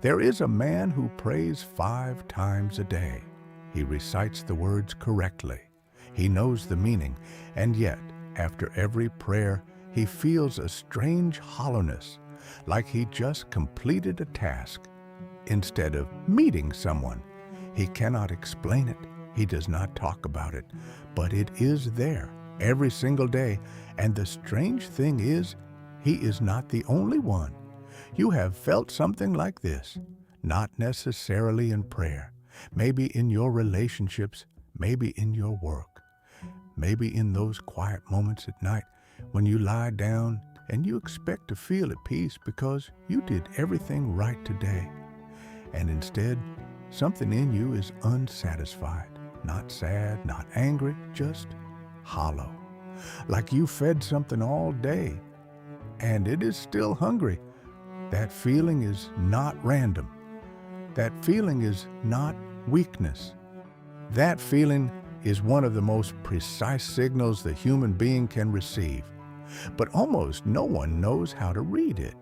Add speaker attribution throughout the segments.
Speaker 1: There is a man who prays 5 times a day. He recites the words correctly. He knows the meaning, and yet, after every prayer, he feels a strange hollowness, like he just completed a task instead of meeting someone. He cannot explain it. He does not talk about it, but it is there every single day. And the strange thing is, he is not the only one. You have felt something like this, not necessarily in prayer, maybe in your relationships, maybe in your work, maybe in those quiet moments at night when you lie down and you expect to feel at peace because you did everything right today. And instead, something in you is unsatisfied, not sad, not angry, just hollow. Like you fed something all day and it is still hungry. That feeling is not random. That feeling is not weakness. That feeling is one of the most precise signals the human being can receive. But almost no one knows how to read it.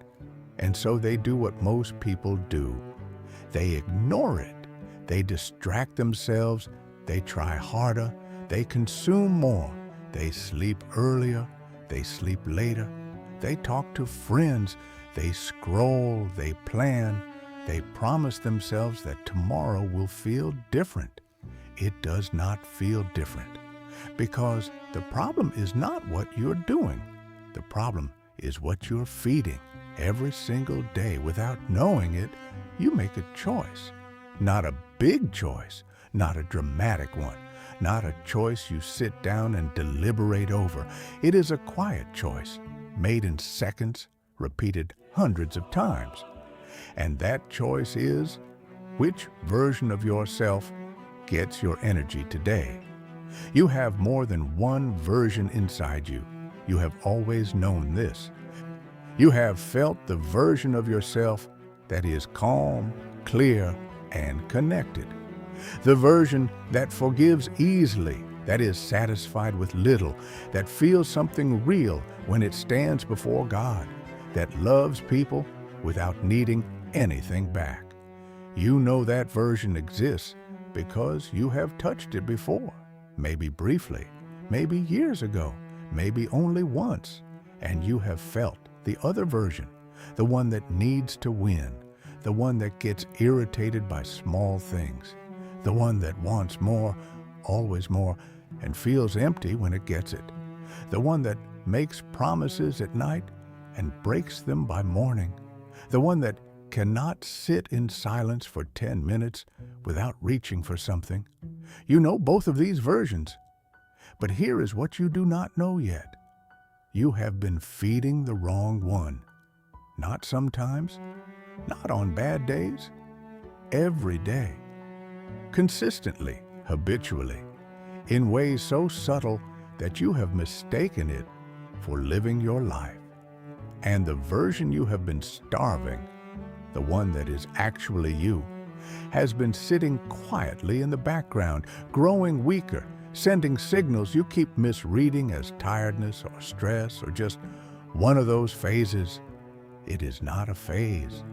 Speaker 1: And so they do what most people do. They ignore it. They distract themselves. They try harder. They consume more. They sleep earlier. They sleep later. They talk to friends. They scroll. They plan. They promise themselves that tomorrow will feel different. It does not feel different because the problem is not what you're doing. The problem is what you're feeding. Every single day, without knowing it, you make a choice. Not a big choice, not a dramatic one, not a choice you sit down and deliberate over. It is a quiet choice, made in seconds, repeated hundreds of times. And that choice is, which version of yourself gets your energy today? You have more than one version inside you. You have always known this. You have felt the version of yourself that is calm, clear, and connected. The version that forgives easily, that is satisfied with little, that feels something real when it stands before God, that loves people without needing anything back. You know that version exists because you have touched it before, maybe briefly, maybe years ago, maybe only once, and you have felt the other version, the one that needs to win, the one that gets irritated by small things, the one that wants more, always more, and feels empty when it gets it, the one that makes promises at night and breaks them by morning, the one that cannot sit in silence for 10 minutes without reaching for something. You know both of these versions. But here is what you do not know yet. You have been feeding the wrong one. Not sometimes, not on bad days, every day. Consistently, habitually, in ways so subtle that you have mistaken it for living your life. And the version you have been starving, the one that is actually you, has been sitting quietly in the background, growing weaker, sending signals you keep misreading as tiredness or stress or just one of those phases. It is not a phase.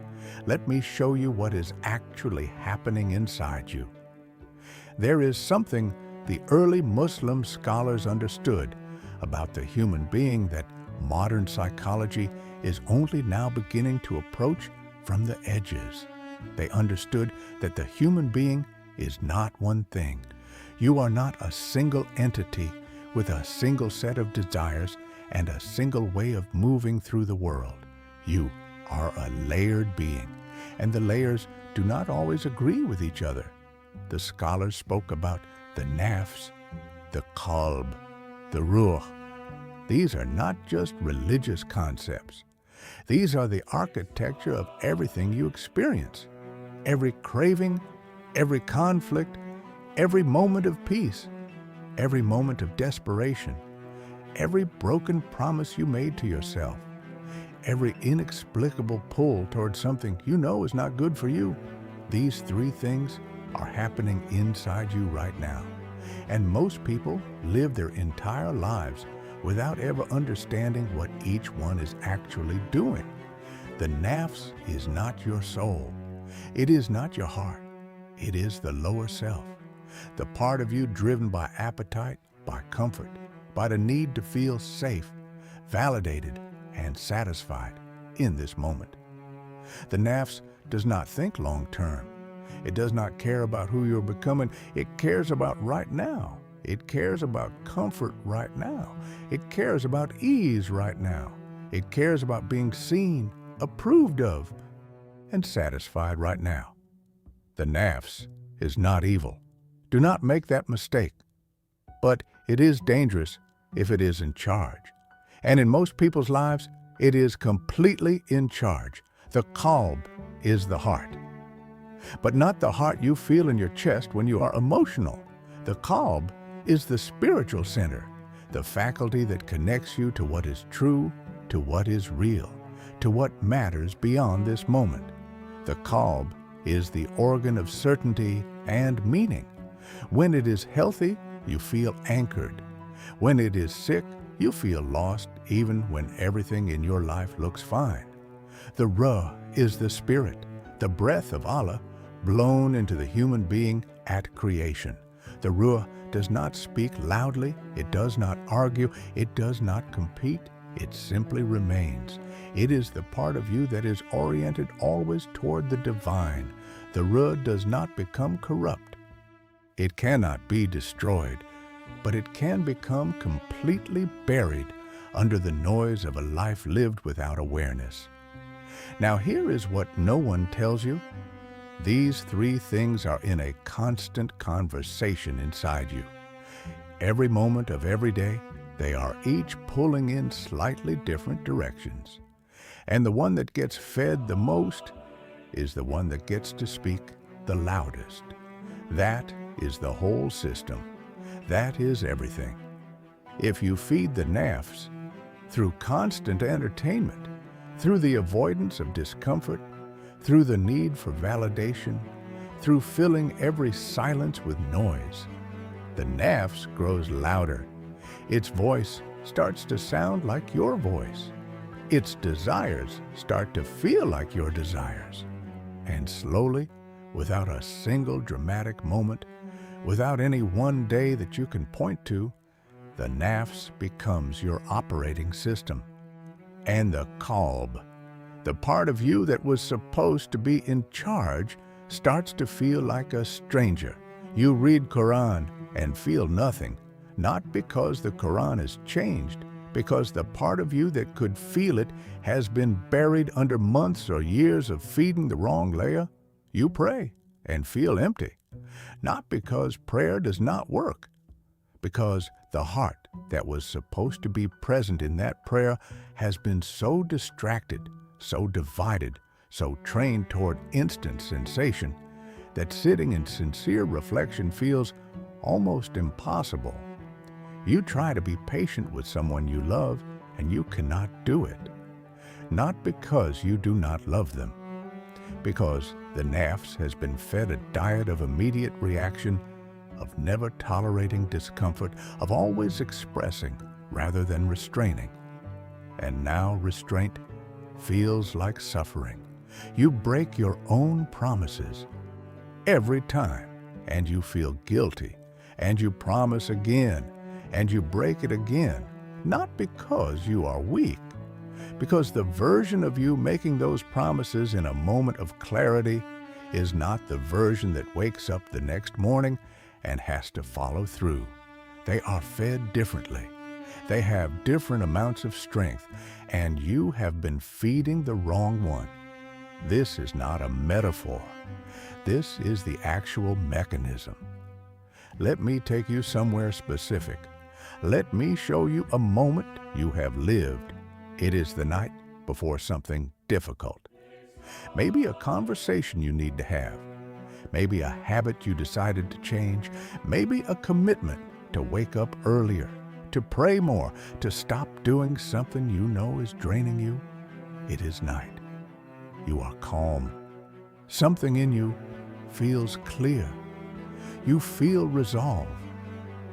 Speaker 1: Let me show you what is actually happening inside you. There is something the early Muslim scholars understood about the human being that modern psychology is only now beginning to approach from the edges. They understood that the human being is not one thing. You are not a single entity with a single set of desires and a single way of moving through the world. You are a layered being, and the layers do not always agree with each other. The scholars spoke about the Nafs, the Qalb, the Ruh. These are not just religious concepts. These are the architecture of everything you experience. Every craving, every conflict, every moment of peace, every moment of desperation, every broken promise you made to yourself, every inexplicable pull towards something you know is not good for you. These 3 things are happening inside you right now. And most people live their entire lives without ever understanding what each one is actually doing. The nafs is not your soul. It is not your heart. It is the lower self, the part of you driven by appetite, by comfort, by the need to feel safe, validated, and satisfied in this moment. The Nafs does not think long term. It does not care about who you're becoming. It cares about right now. It cares about comfort right now. It cares about ease right now. It cares about being seen, approved of, and satisfied right now. The Nafs is not evil. Do not make that mistake. But it is dangerous if it is in charge. And in most people's lives, it is completely in charge. The Qalb is the heart. But not the heart you feel in your chest when you are emotional. The Qalb is the spiritual center, the faculty that connects you to what is true, to what is real, to what matters beyond this moment. The Qalb is the organ of certainty and meaning. When it is healthy, you feel anchored. When it is sick, you feel lost even when everything in your life looks fine. The Ruh is the spirit, the breath of Allah, blown into the human being at creation. The Ruh does not speak loudly, it does not argue, it does not compete, it simply remains. It is the part of you that is oriented always toward the divine. The Ruh does not become corrupt. It cannot be destroyed, but it can become completely buried under the noise of a life lived without awareness. Now here is what no one tells you. These three things are in a constant conversation inside you. Every moment of every day, they are each pulling in slightly different directions. And the one that gets fed the most is the one that gets to speak the loudest. That is the whole system. That is everything. If you feed the Nafs through constant entertainment, through the avoidance of discomfort, through the need for validation, through filling every silence with noise, the Nafs grows louder. Its voice starts to sound like your voice. Its desires start to feel like your desires. And slowly, without a single dramatic moment, without any one day that you can point to, the Nafs becomes your operating system. And the Qalb, the part of you that was supposed to be in charge, starts to feel like a stranger. You read Quran and feel nothing, not because the Quran has changed, because the part of you that could feel it has been buried under months or years of feeding the wrong layer. You pray and feel empty, not because prayer does not work, because the heart that was supposed to be present in that prayer has been so distracted, so divided, so trained toward instant sensation, that sitting in sincere reflection feels almost impossible. You try to be patient with someone you love, and you cannot do it. Not because you do not love them, because the Nafs has been fed a diet of immediate reaction, of never tolerating discomfort, of always expressing rather than restraining. And now restraint feels like suffering. You break your own promises every time, and you feel guilty, and you promise again, and you break it again, not because you are weak, because the version of you making those promises in a moment of clarity is not the version that wakes up the next morning and has to follow through. They are fed differently. They have different amounts of strength, and you have been feeding the wrong one. This is not a metaphor. This is the actual mechanism. Let me take you somewhere specific. Let me show you a moment you have lived. It is the night before something difficult. Maybe a conversation you need to have. Maybe a habit you decided to change. Maybe a commitment to wake up earlier, to pray more, to stop doing something you know is draining you. It is night. You are calm. Something in you feels clear. You feel resolve.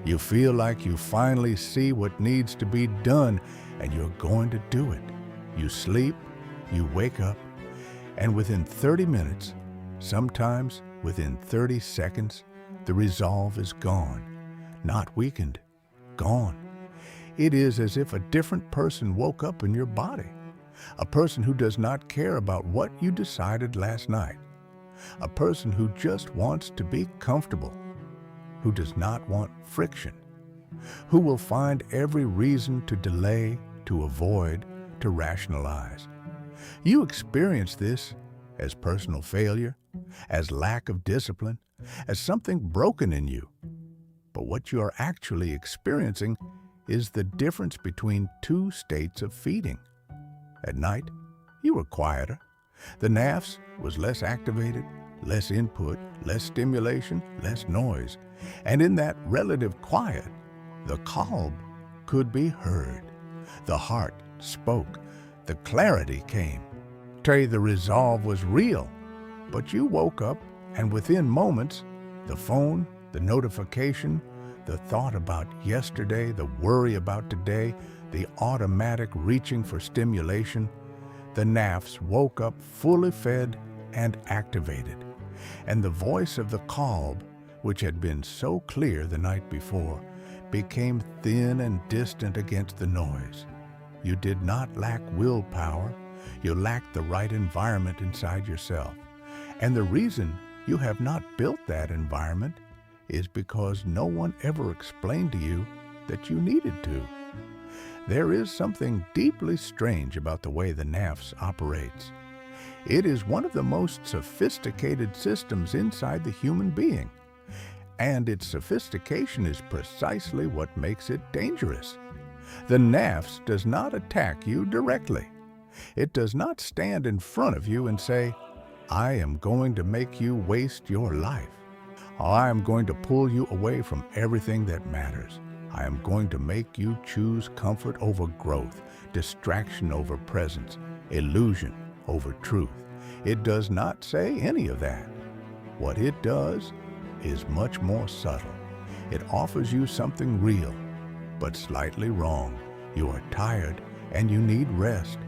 Speaker 1: You feel like you finally see what needs to be done, and you're going to do it. You sleep, you wake up, and within 30 minutes, Sometimes, within 30 seconds, the resolve is gone, not weakened, gone. It is as if a different person woke up in your body, a person who does not care about what you decided last night, a person who just wants to be comfortable, who does not want friction, who will find every reason to delay, to avoid, to rationalize. You experience this as personal failure, as lack of discipline, as something broken in you. But what you are actually experiencing is the difference between two states of feeding. At night, you were quieter. The Nafs was less activated, less input, less stimulation, less noise. And in that relative quiet, the Qalb could be heard. The heart spoke. The clarity came. The resolve was real. But you woke up, and within moments, the phone, the notification, the thought about yesterday, the worry about today, the automatic reaching for stimulation, the Nafs woke up fully fed and activated. And the voice of the Qalb, which had been so clear the night before, became thin and distant against the noise. You did not lack willpower. You lacked the right environment inside yourself. And the reason you have not built that environment is because no one ever explained to you that you needed to. There is something deeply strange about the way the Nafs operates. It is one of the most sophisticated systems inside the human being. And its sophistication is precisely what makes it dangerous. The Nafs does not attack you directly. It does not stand in front of you and say, "I am going to make you waste your life. I am going to pull you away from everything that matters. I am going to make you choose comfort over growth, distraction over presence, illusion over truth." It does not say any of that. What it does is much more subtle. It offers you something real, but slightly wrong. You are tired and you need rest.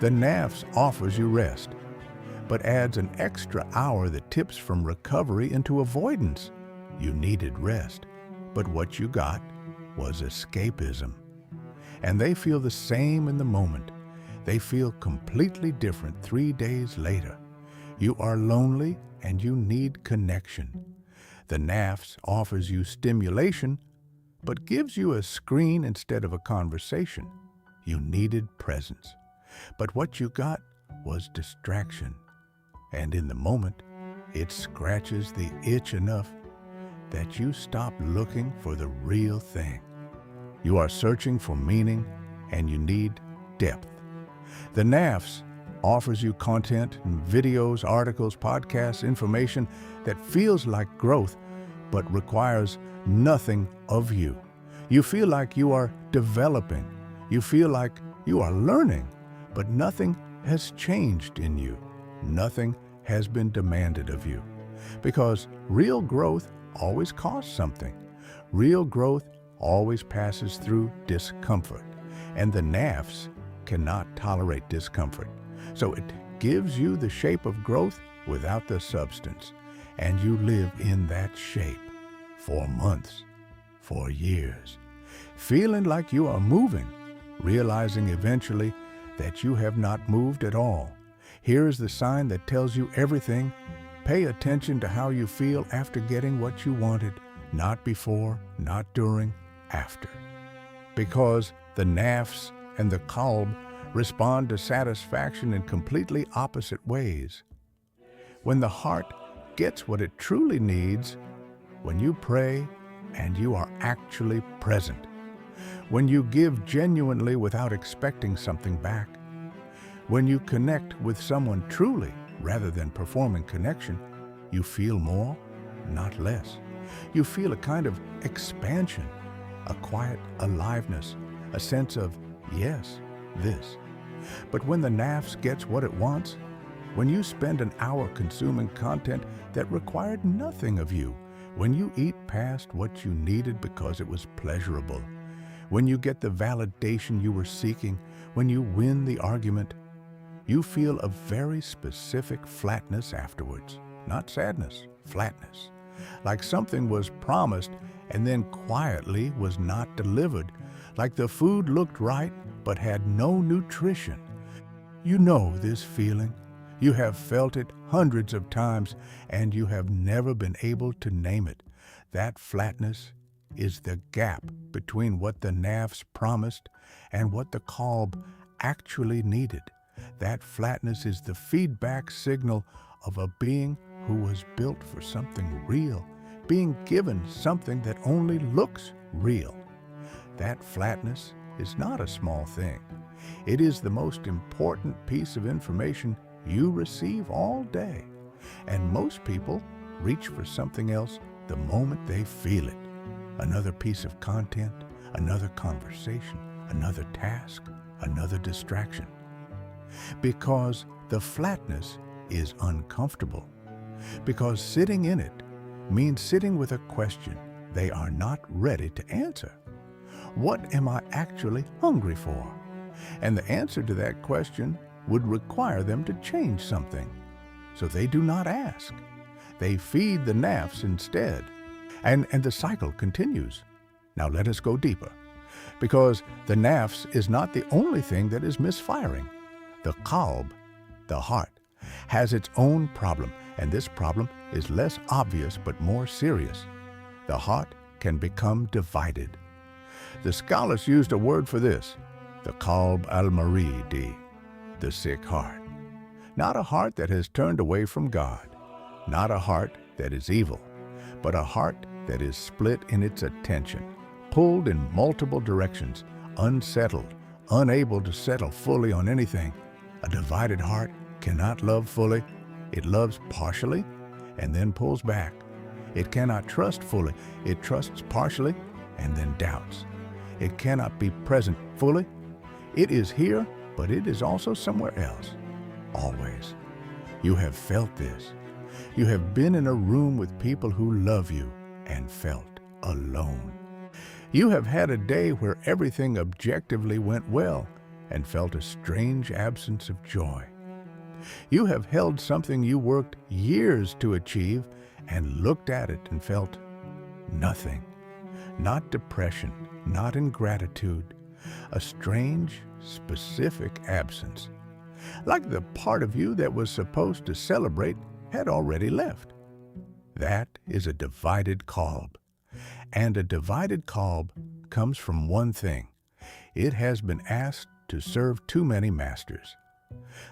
Speaker 1: The Nafs offers you rest, but adds an extra hour that tips from recovery into avoidance. You needed rest, but what you got was escapism. And they feel the same in the moment. They feel completely different 3 days later. You are lonely and you need connection. The Nafs offers you stimulation, but gives you a screen instead of a conversation. You needed presence, but what you got was distraction. And in the moment, it scratches the itch enough that you stop looking for the real thing. You are searching for meaning and you need depth. The Nafs offers you content, videos, articles, podcasts, information that feels like growth but requires nothing of you. You feel like you are developing. You feel like you are learning, but nothing has changed in you. Nothing has been demanded of you. Because real growth always costs something. Real growth always passes through discomfort. And the Nafs cannot tolerate discomfort. So it gives you the shape of growth without the substance. And you live in that shape for months, for years, feeling like you are moving, realizing eventually that you have not moved at all. Here is the sign that tells you everything. Pay attention to how you feel after getting what you wanted, not before, not during, after. Because the Nafs and the Qalb respond to satisfaction in completely opposite ways. When the heart gets what it truly needs, when you pray and you are actually present, when you give genuinely without expecting something back, when you connect with someone truly rather than performing connection, you feel more, not less. You feel a kind of expansion, a quiet aliveness, a sense of, yes, this. But when the Nafs gets what it wants, when you spend an hour consuming content that required nothing of you, when you eat past what you needed because it was pleasurable, when you get the validation you were seeking, when you win the argument, you feel a very specific flatness afterwards. Not sadness, flatness. Like something was promised and then quietly was not delivered. Like the food looked right but had no nutrition. You know this feeling. You have felt it hundreds of times and you have never been able to name it. That flatness is the gap between what the Nafs promised and what the Qalb actually needed. That flatness is the feedback signal of a being who was built for something real, being given something that only looks real. That flatness is not a small thing. It is the most important piece of information you receive all day. And most people reach for something else the moment they feel it. Another piece of content, another conversation, another task, another distraction. Because the flatness is uncomfortable. Because sitting in it means sitting with a question they are not ready to answer. What am I actually hungry for? And the answer to that question would require them to change something. So they do not ask. They feed the Nafs instead. And the cycle continues. Now let us go deeper. Because the Nafs is not the only thing that is misfiring. The Qalb, the heart, has its own problem, and this problem is less obvious but more serious. The heart can become divided. The scholars used a word for this, the Qalb al-Maridi, the sick heart. Not a heart that has turned away from God, not a heart that is evil, but a heart that is split in its attention, pulled in multiple directions, unsettled, unable to settle fully on anything. A divided heart cannot love fully. It loves partially and then pulls back. It cannot trust fully. It trusts partially and then doubts. It cannot be present fully. It is here, but it is also somewhere else. Always. You have felt this. You have been in a room with people who love you and felt alone. You have had a day where everything objectively went well and felt a strange absence of joy. You have held something you worked years to achieve and looked at it and felt nothing. Not depression, not ingratitude, a strange, specific absence. Like the part of you that was supposed to celebrate had already left. That is a divided Qalb. And a divided Qalb comes from one thing. It has been asked to serve too many masters.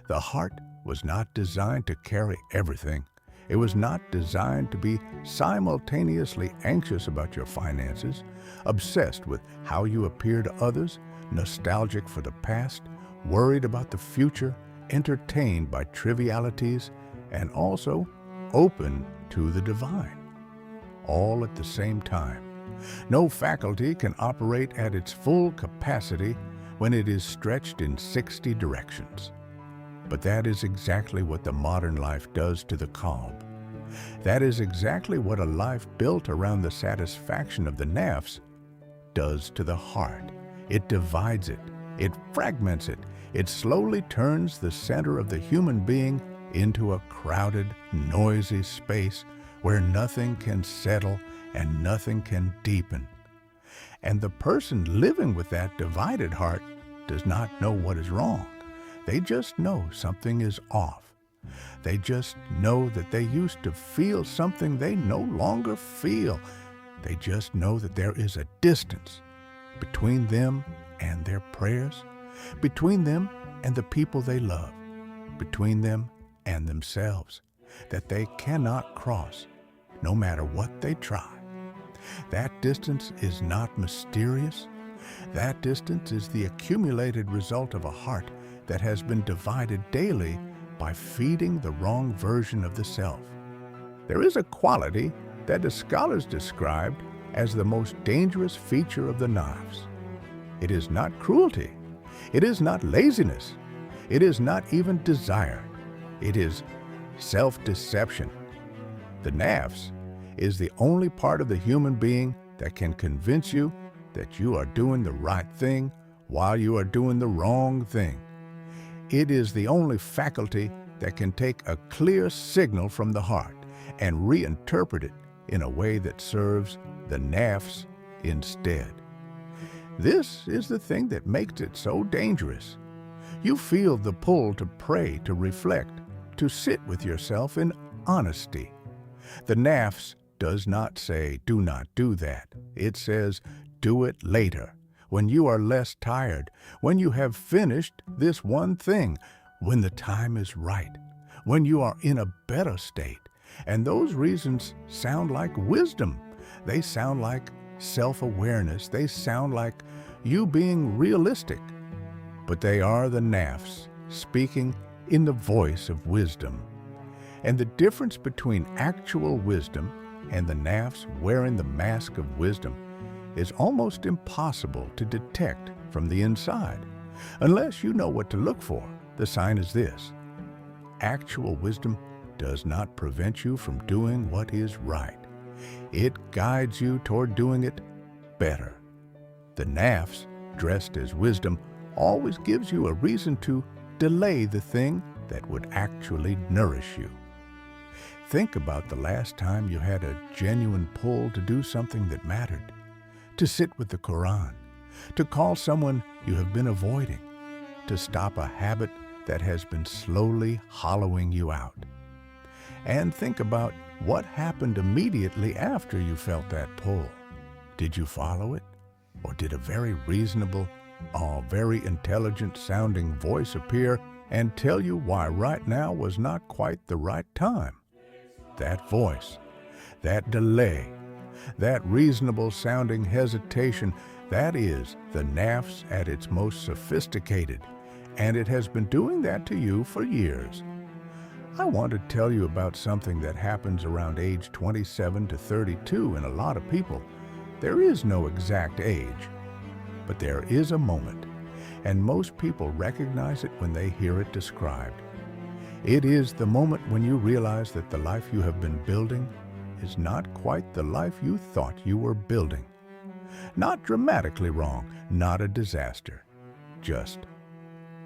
Speaker 1: The heart was not designed to carry everything. It was not designed to be simultaneously anxious about your finances, obsessed with how you appear to others, nostalgic for the past, worried about the future, entertained by trivialities, and also open to the divine. All at the same time. No faculty can operate at its full capacity when it is stretched in 60 directions. But that is exactly what the modern life does to the Qalb. That is exactly what a life built around the satisfaction of the Nafs does to the heart. It divides it. It fragments it. It slowly turns the center of the human being into a crowded, noisy space where nothing can settle and nothing can deepen. And the person living with that divided heart does not know what is wrong. They just know something is off. They just know that they used to feel something they no longer feel. They just know that there is a distance between them and their prayers, between them and the people they love, between them and themselves, that they cannot cross, no matter what they try. That distance is not mysterious. That distance is the accumulated result of a heart that has been divided daily by feeding the wrong version of the self. There is a quality that the scholars described as the most dangerous feature of the Nafs. It is not cruelty. It is not laziness. It is not even desire. It is self-deception. The Nafs is the only part of the human being that can convince you that you are doing the right thing while you are doing the wrong thing. It is the only faculty that can take a clear signal from the heart and reinterpret it in a way that serves the nafs instead. This is the thing that makes it so dangerous. You feel the pull to pray, to reflect, to sit with yourself in honesty. The nafs does not say, do not do that. It says, do it later, when you are less tired, when you have finished this one thing, when the time is right, when you are in a better state. And those reasons sound like wisdom. They sound like self-awareness. They sound like you being realistic. But they are the nafs speaking in the voice of wisdom. And the difference between actual wisdom and the nafs wearing the mask of wisdom is almost impossible to detect from the inside. Unless you know what to look for, the sign is this: actual wisdom does not prevent you from doing what is right. It guides you toward doing it better. The nafs, dressed as wisdom, always gives you a reason to delay the thing that would actually nourish you. Think about the last time you had a genuine pull to do something that mattered, to sit with the Quran, to call someone you have been avoiding, to stop a habit that has been slowly hollowing you out. And think about what happened immediately after you felt that pull. Did you follow it? Or did a very reasonable, very intelligent sounding voice appear and tell you why right now was not quite the right time? That voice, that delay, that reasonable sounding hesitation, that is the nafs at its most sophisticated, and it has been doing that to you for years. I want to tell you about something that happens around age 27 to 32 in a lot of people. There is no exact age, but there is a moment, and most people recognize it when they hear it described. It is the moment when you realize that the life you have been building is not quite the life you thought you were building. Not dramatically wrong, not a disaster, just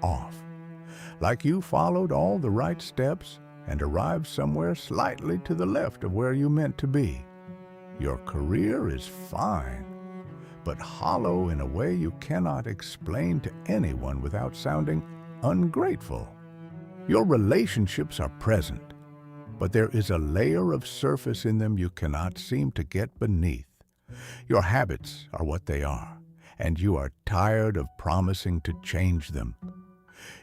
Speaker 1: off. Like you followed all the right steps and arrived somewhere slightly to the left of where you meant to be. Your career is fine, but hollow in a way you cannot explain to anyone without sounding ungrateful. Your relationships are present, but there is a layer of surface in them you cannot seem to get beneath. Your habits are what they are, and you are tired of promising to change them.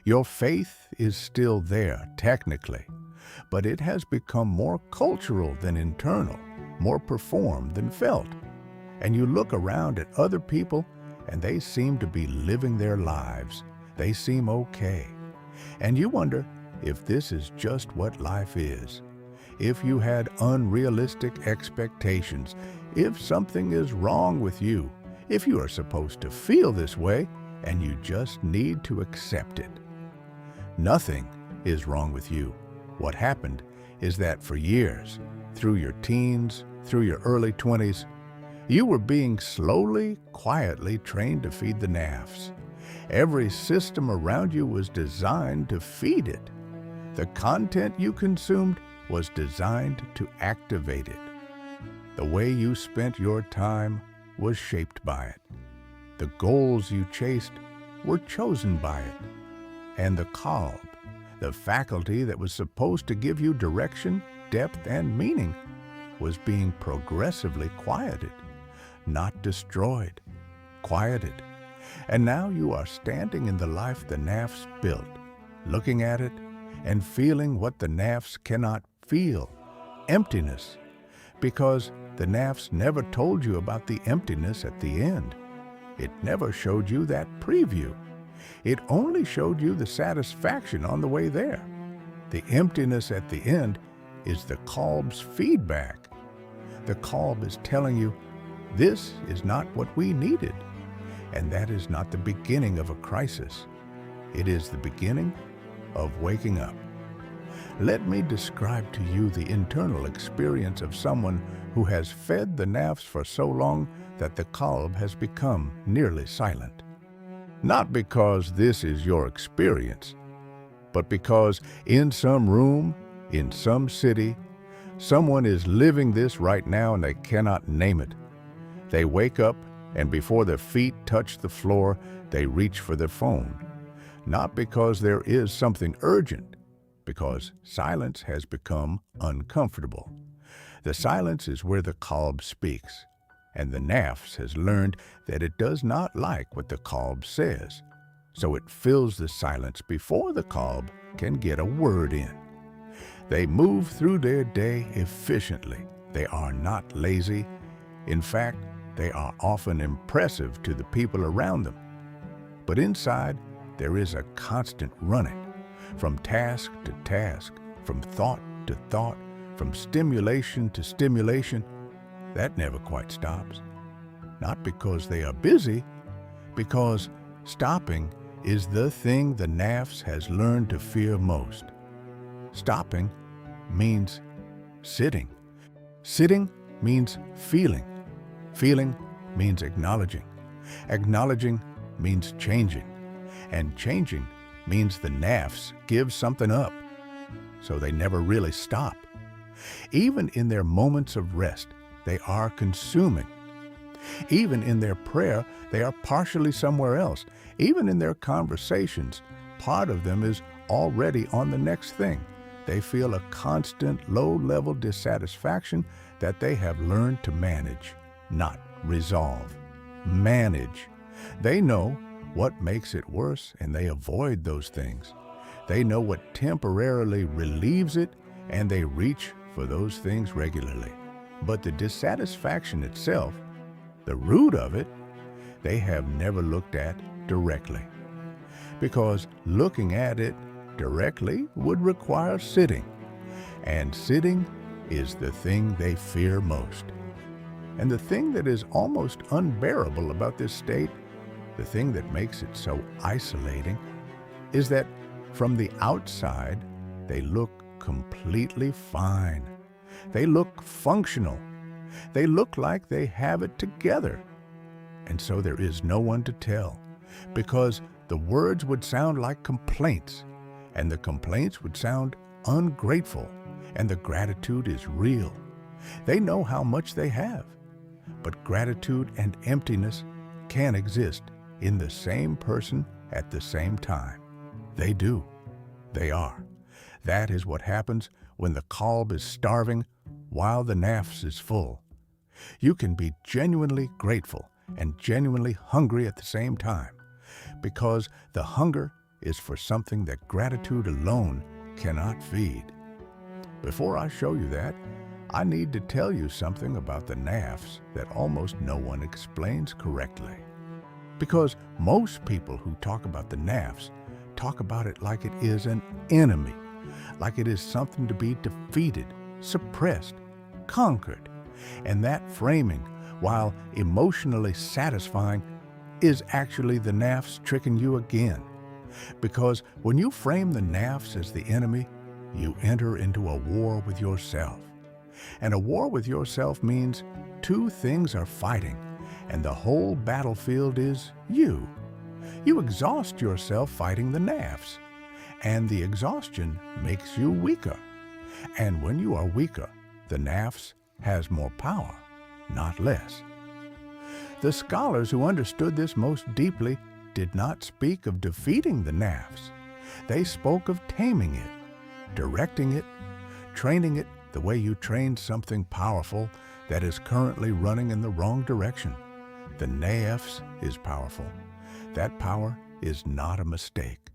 Speaker 1: Your faith is still there, technically, but it has become more cultural than internal, more performed than felt. And you look around at other people, and they seem to be living their lives. They seem okay. And you wonder if this is just what life is. If you had unrealistic expectations, if something is wrong with you, if you are supposed to feel this way, and you just need to accept it. Nothing is wrong with you. What happened is that for years, through your teens, through your early 20s, you were being slowly, quietly trained to feed the nafs. Every system around you was designed to feed it. The content you consumed was designed to activate it. The way you spent your time was shaped by it. The goals you chased were chosen by it. And the Qalb, the faculty that was supposed to give you direction, depth, and meaning, was being progressively quieted, not destroyed, quieted. And now you are standing in the life the nafs built, looking at it and feeling what the nafs cannot feel, emptiness, because the nafs never told you about the emptiness at the end. It never showed you that preview. It only showed you the satisfaction on the way there. The emptiness at the end is the Qalb's feedback. The Qalb is telling you, this is not what we needed. And that is not the beginning of a crisis. It is the beginning of waking up. Let me describe to you the internal experience of someone who has fed the nafs for so long that the Qalb has become nearly silent. Not because this is your experience, but because in some room, in some city, someone is living this right now and they cannot name it. They wake up, and before their feet touch the floor, they reach for their phone. Not because there is something urgent, because silence has become uncomfortable. The silence is where the Qalb speaks, and the Nafs has learned that it does not like what the Qalb says, so it fills the silence before the Qalb can get a word in. They move through their day efficiently. They are not lazy. In fact, they are often impressive to the people around them. But inside, there is a constant running, from task to task, from thought to thought, from stimulation to stimulation. That never quite stops. Not because they are busy, because stopping is the thing the Nafs has learned to fear most. Stopping means sitting. Sitting means feeling. Feeling means acknowledging. Acknowledging means changing. And changing means the Nafs give something up. So they never really stop. Even in their moments of rest, they are consuming. Even in their prayer, they are partially somewhere else. Even in their conversations, part of them is already on the next thing. They feel a constant low-level dissatisfaction that they have learned to manage, not resolve. Manage. They know what makes it worse, and they avoid those things. They know what temporarily relieves it, and they reach for those things regularly. But the dissatisfaction itself, the root of it, they have never looked at directly. Because looking at it directly would require sitting. And sitting is the thing they fear most. And the thing that is almost unbearable about this state, the thing that makes it so isolating, is that from the outside, they look completely fine. They look functional. They look like they have it together. And so there is no one to tell, because the words would sound like complaints, and the complaints would sound ungrateful, and the gratitude is real. They know how much they have, but gratitude and emptiness can exist in the same person at the same time. They do. They are. That is what happens when the Qalb is starving while the Nafs is full. You can be genuinely grateful and genuinely hungry at the same time, because the hunger is for something that gratitude alone cannot feed. Before I show you that, I need to tell you something about the Nafs that almost no one explains correctly. Because most people who talk about the Nafs talk about it like it is an enemy, like it is something to be defeated, suppressed, conquered. And that framing, while emotionally satisfying, is actually the Nafs tricking you again. Because when you frame the Nafs as the enemy, you enter into a war with yourself. And a war with yourself means two things are fighting, and the whole battlefield is you. You exhaust yourself fighting the Nafs, and the exhaustion makes you weaker. And when you are weaker, the Nafs has more power, not less. The scholars who understood this most deeply did not speak of defeating the Nafs. They spoke of taming it, directing it, training it the way you train something powerful that is currently running in the wrong direction. The Nafs is powerful. That power is not a mistake.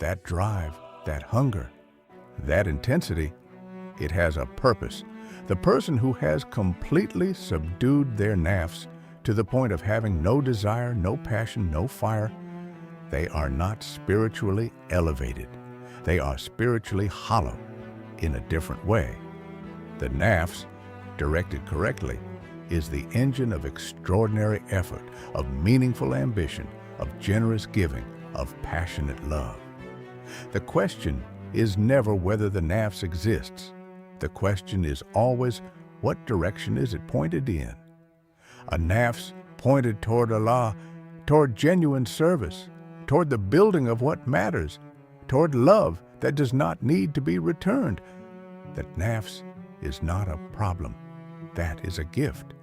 Speaker 1: That drive, that hunger, that intensity, it has a purpose. The person who has completely subdued their Nafs to the point of having no desire, no passion, no fire, they are not spiritually elevated. They are spiritually hollow in a different way. The Nafs, directed correctly, is the engine of extraordinary effort, of meaningful ambition, of generous giving, of passionate love. The question is never whether the Nafs exists. The question is always, what direction is it pointed in? A Nafs pointed toward Allah, toward genuine service, toward the building of what matters, toward love that does not need to be returned. That nafs is not a problem. That is a gift.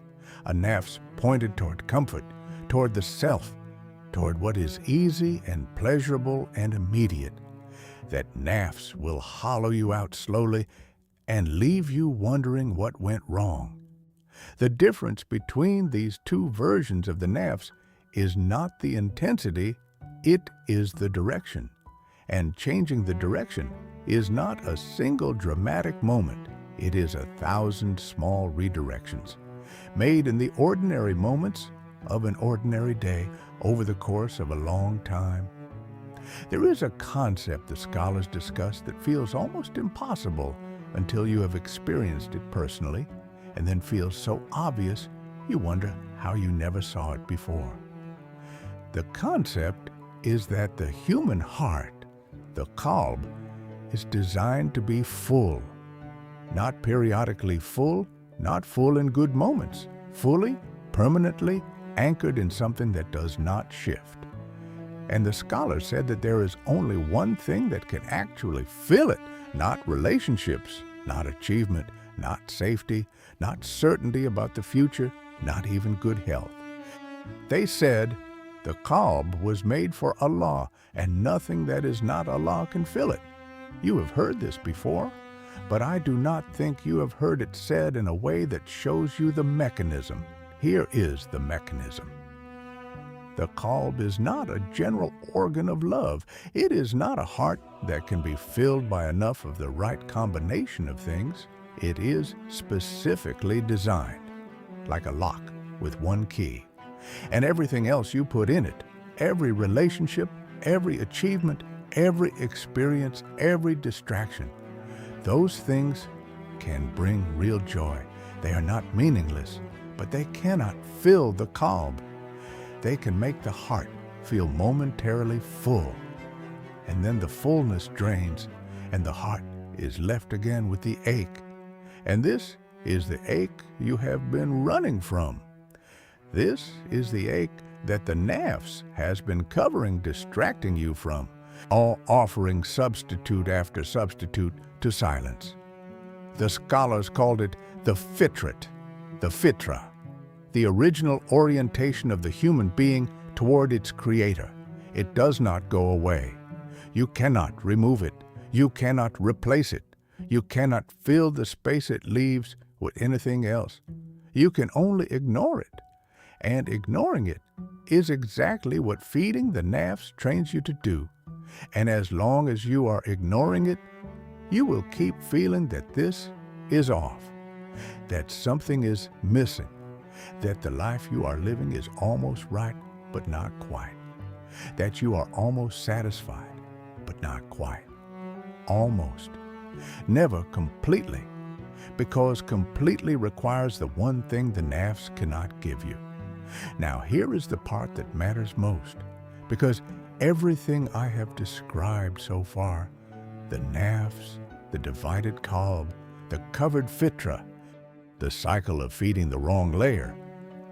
Speaker 1: A nafs pointed toward comfort, toward the self, toward what is easy and pleasurable and immediate. That nafs will hollow you out slowly and leave you wondering what went wrong. The difference between these two versions of the nafs is not the intensity, it is the direction. And changing the direction is not a single dramatic moment. It is 1,000 small redirections, made in the ordinary moments of an ordinary day over the course of a long time. There is a concept the scholars discuss that feels almost impossible until you have experienced it personally, and then feels so obvious you wonder how you never saw it before. The concept is that the human heart, the Qalb, is designed to be full. Not periodically full, not full in good moments, fully, permanently anchored in something that does not shift. And the scholar said that there is only one thing that can actually fill it, not relationships, not achievement, not safety, not certainty about the future, not even good health. They said the Qalb was made for Allah, and nothing that is not Allah can fill it. You have heard this before, but I do not think you have heard it said in a way that shows you the mechanism. Here is the mechanism. The Qalb is not a general organ of love. It is not a heart that can be filled by enough of the right combination of things. It is specifically designed, like a lock with one key. And everything else you put in it, every relationship, every achievement, every experience, every distraction, those things can bring real joy. They are not meaningless, but they cannot fill the Qalb. They can make the heart feel momentarily full, and then the fullness drains, and the heart is left again with the ache. And this is the ache you have been running from. This is the ache that the nafs has been covering, distracting you from, all offering substitute after substitute to silence. The scholars called it the fitrat, the fitra, the original orientation of the human being toward its creator. It does not go away. You cannot remove it. You cannot replace it. You cannot fill the space it leaves with anything else. You can only ignore it. And ignoring it is exactly what feeding the nafs trains you to do. And as long as you are ignoring it, you will keep feeling that this is off, that something is missing, that the life you are living is almost right, but not quite, that you are almost satisfied, but not quite, almost, never completely, because completely requires the one thing the nafs cannot give you. Now here is the part that matters most, because everything I have described so far, the nafs, the divided Qalb, the covered fitra, the cycle of feeding the wrong layer,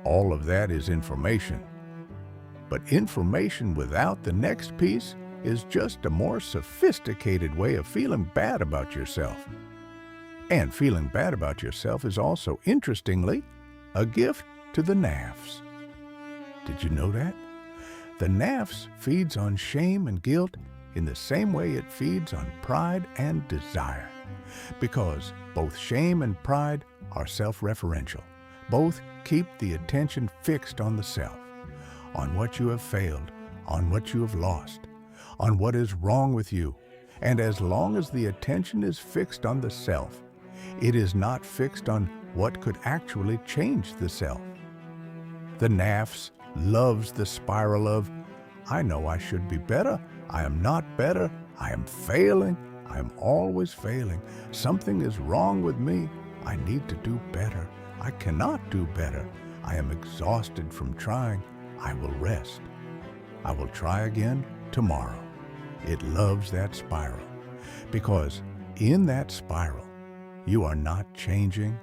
Speaker 1: all of that is information. But information without the next piece is just a more sophisticated way of feeling bad about yourself. And feeling bad about yourself is also, interestingly, a gift to the nafs. Did you know that? The nafs feeds on shame and guilt in the same way it feeds on pride and desire, because both shame and pride are self-referential. Both keep the attention fixed on the self, on what you have failed, on what you have lost, on what is wrong with you. And as long as the attention is fixed on the self, it is not fixed on what could actually change the self. The nafs loves the spiral of, I know I should be better, I am not better, I am failing, I am always failing, something is wrong with me, I need to do better, I cannot do better, I am exhausted from trying, I will rest. I will try again tomorrow. It loves that spiral, because in that spiral, you are not changing,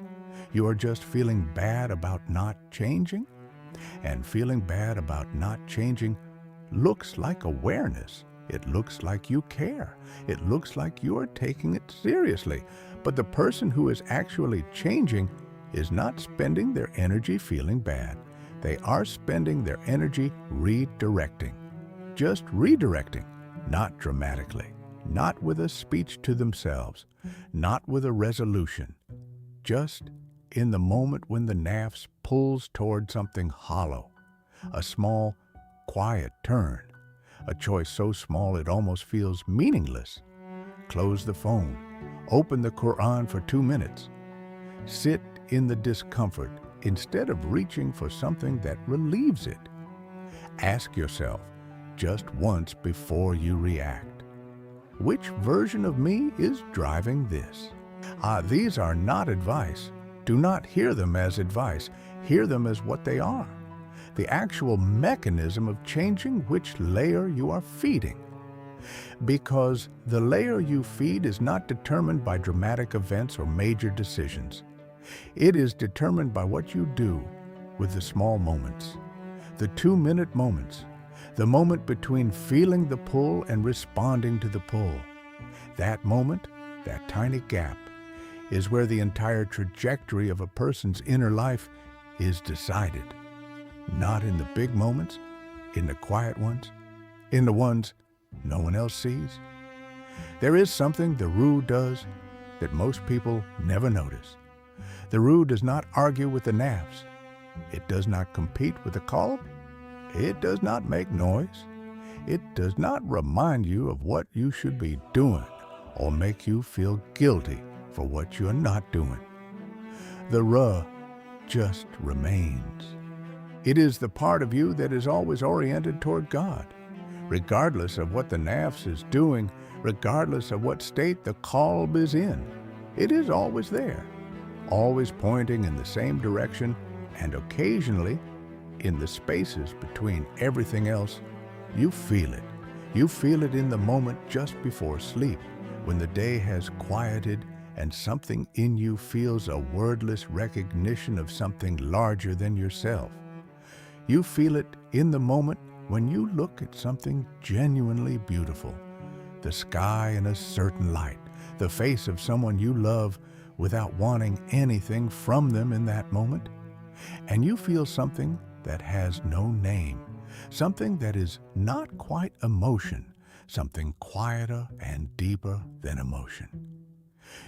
Speaker 1: you are just feeling bad about not changing. And feeling bad about not changing looks like awareness, It looks like you care. It looks like you are taking it seriously. But the person who is actually changing is not spending their energy feeling bad. They are spending their energy redirecting. Just redirecting, not dramatically, not with a speech to themselves, not with a resolution. Just in the moment when the Nafs pulls toward something hollow, a small, quiet turn, a choice so small it almost feels meaningless. Close the phone, open the Quran for 2 minutes. Sit in the discomfort instead of reaching for something that relieves it. Ask yourself just once before you react, which version of me is driving this? These are not advice. Do not hear them as advice. Hear them as what they are. The actual mechanism of changing which layer you are feeding. Because the layer you feed is not determined by dramatic events or major decisions. It is determined by what you do with the small moments, the 2-minute moments, the moment between feeling the pull and responding to the pull. That moment, that tiny gap, is where the entire trajectory of a person's inner life is decided. Not in the big moments, in the quiet ones, in the ones no one else sees. There is something the Ruh does that most people never notice. The Ruh does not argue with the Nafs. It does not compete with the Qalb. It does not make noise. It does not remind you of what you should be doing or make you feel guilty for what you are not doing. The Ruh just remains. It is the part of you that is always oriented toward God, regardless of what the Nafs is doing, regardless of what state the Qalb is in. It is always there, always pointing in the same direction, and occasionally, in the spaces between everything else, you feel it. You feel it in the moment just before sleep, when the day has quieted and something in you feels a wordless recognition of something larger than yourself. You feel it in the moment when you look at something genuinely beautiful, the sky in a certain light, the face of someone you love without wanting anything from them in that moment. And you feel something that has no name, something that is not quite emotion, something quieter and deeper than emotion.